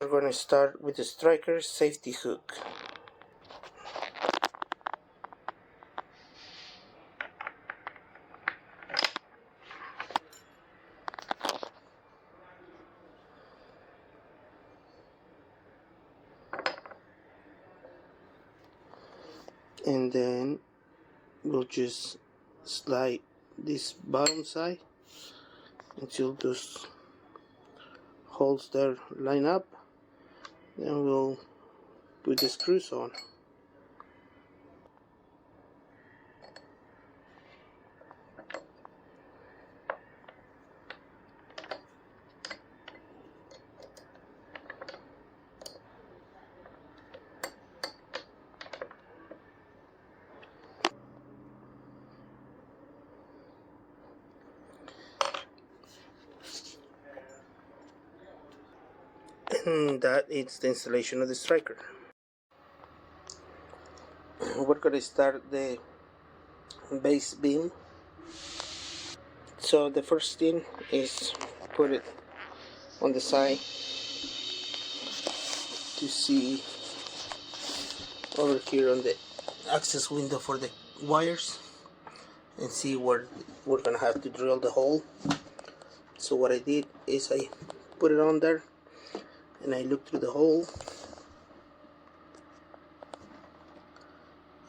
We're going to start with the Stryker safety hook. And then we'll just slide this bottom side until those holes there line up. Then we'll put the screws on. And that is the installation of the Stryker. We're going to start the base beam. So the first thing is put it on the side to see over here on the access window for the wires and see where we're going to have to drill the hole. So what I did is I put it on there and I looked through the hole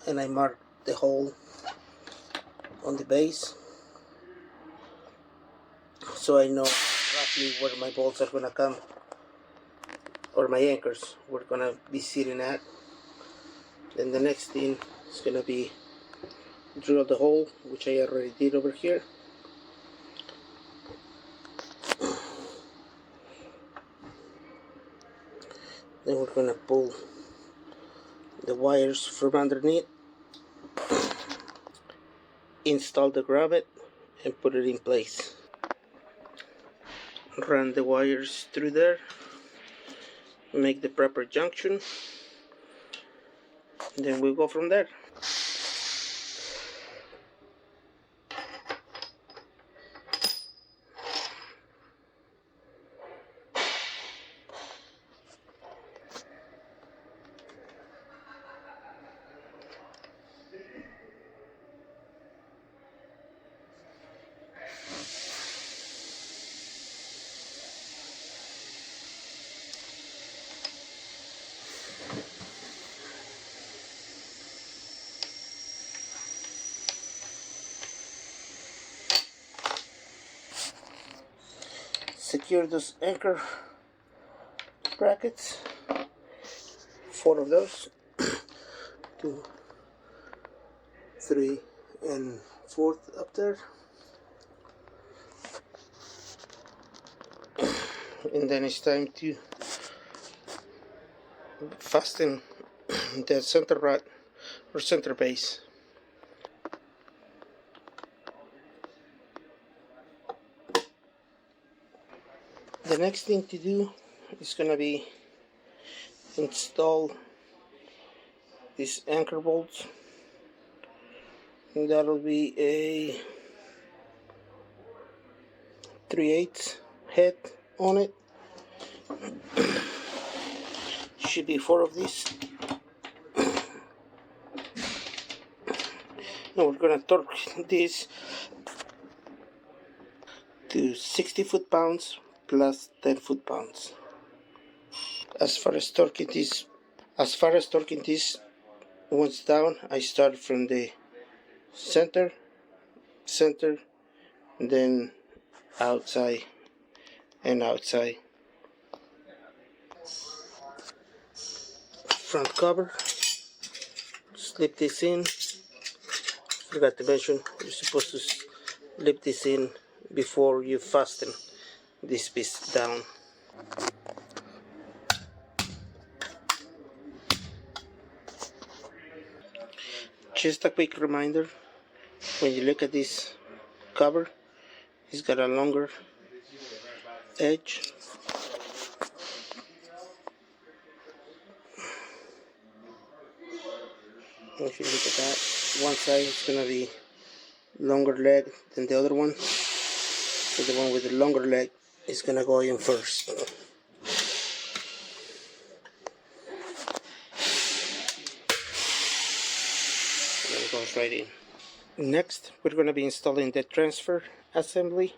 and I marked the hole on the base so I know roughly where my bolts are gonna come, or my anchors we're gonna be sitting at. Then the next thing is gonna be drill the hole, which I already did over here. Then we're gonna pull the wires from underneath, install the grommet and put it in place. Run the wires through there, make the proper junction, then we'll go from there. Secure those anchor brackets, 4 of those, 2, 3, and 4th up there, and then it's time to fasten the center rod or center base. The next thing to do is gonna be install these anchor bolts, and that'll be a 3/8 head on it. Should be 4 of these. Now we're gonna torque this to 60 foot-pounds plus 10 foot-pounds. As far as torquing this once down, I start from the center, and then outside and outside. Front cover, slip this in. Forgot to mention, you're supposed to slip this in before you fasten this piece down. Just a quick reminder, when you look at this cover, it's got a longer edge. If you look at that, one side is going to be longer leg than the other one, so the one with the longer leg is going to go in first. goes right in. Next, we're going to be installing the transfer assembly.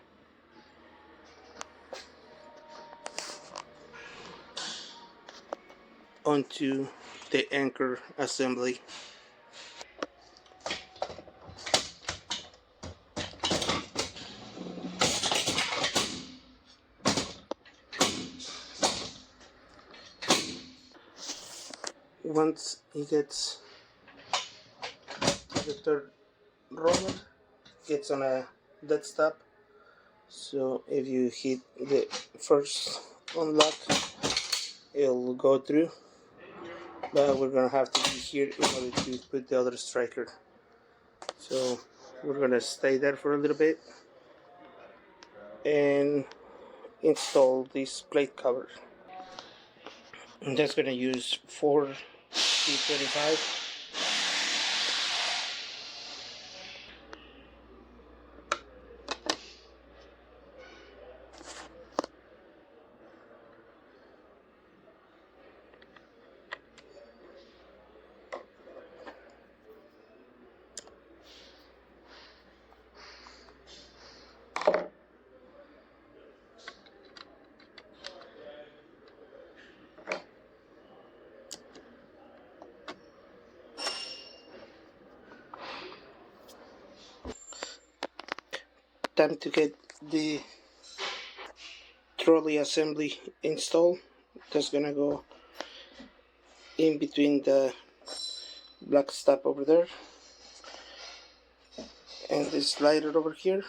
Onto the anchor assembly. Once it gets the third roller, gets on a dead stop. So if you hit the first unlock, it'll go through. But we're gonna have to be here in order to put the other striker. So we're gonna stay there for a little bit and install this plate cover. And that's gonna use 4 T25. Time to get the trolley assembly installed. That's gonna go in between the black stop over there and the slider over here.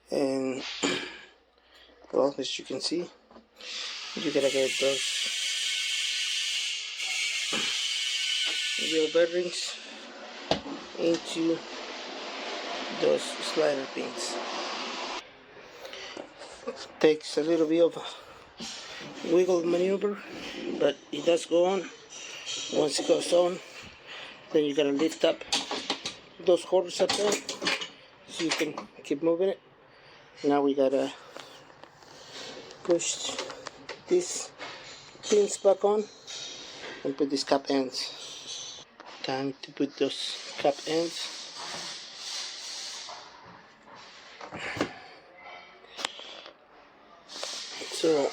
And well, as you can see, you gotta get those wheel bearings into those slider pins. Takes a little bit of wiggle maneuver, but it does go on. Once it goes on, then you gotta lift up those quarters up there so you can keep moving it. Now we gotta push these pins back on and put these cap ends. Time to put those cap ends. So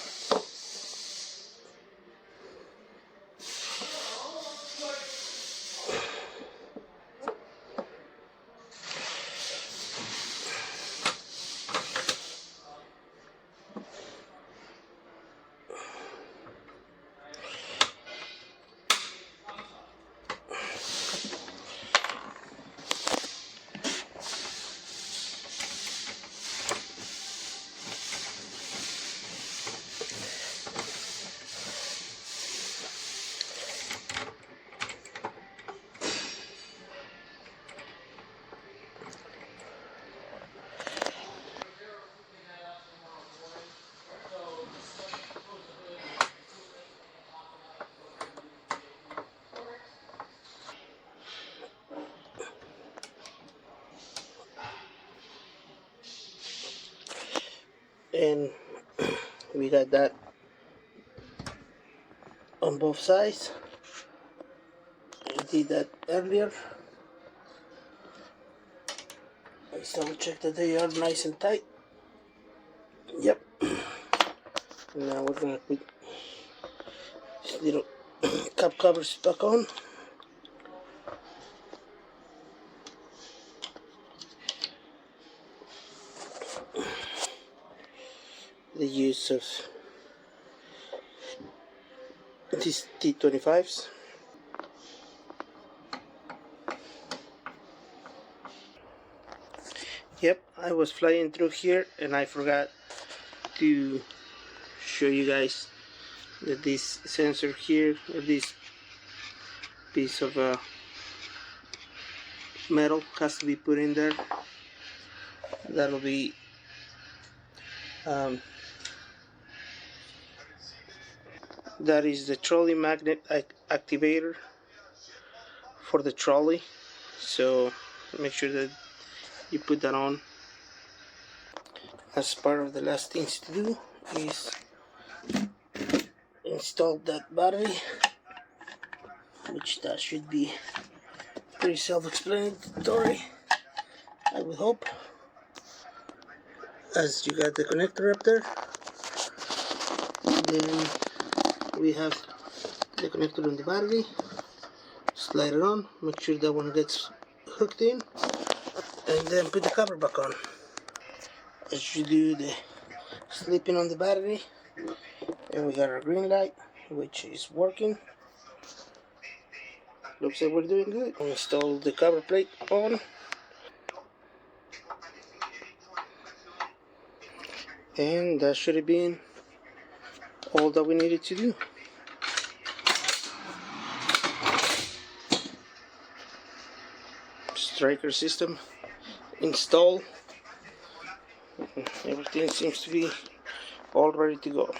and we got that on both sides. I did that earlier. Let's double check that they are nice and tight. Yep. Now we're gonna put these little cap covers back on. The use of these T25s. Yep, I was flying through here and I forgot to show you guys that this sensor here, or this piece of metal, has to be put in there. That'll be that is the trolley magnet activator for the trolley, so make sure that you put that on. As part of the last things to do is install that battery, which that should be Pretty self-explanatory, I would hope. As you got the connector up there, then we have the connector on the battery. Slide it on, make sure that one gets hooked in, and then put the cover back on. As you do the slipping on the battery, and we got our green light, which is working. Looks like we're doing good. I'll install the cover plate on, and that should have been all that we needed to do. Stryker system installed. Everything seems to be all ready to go.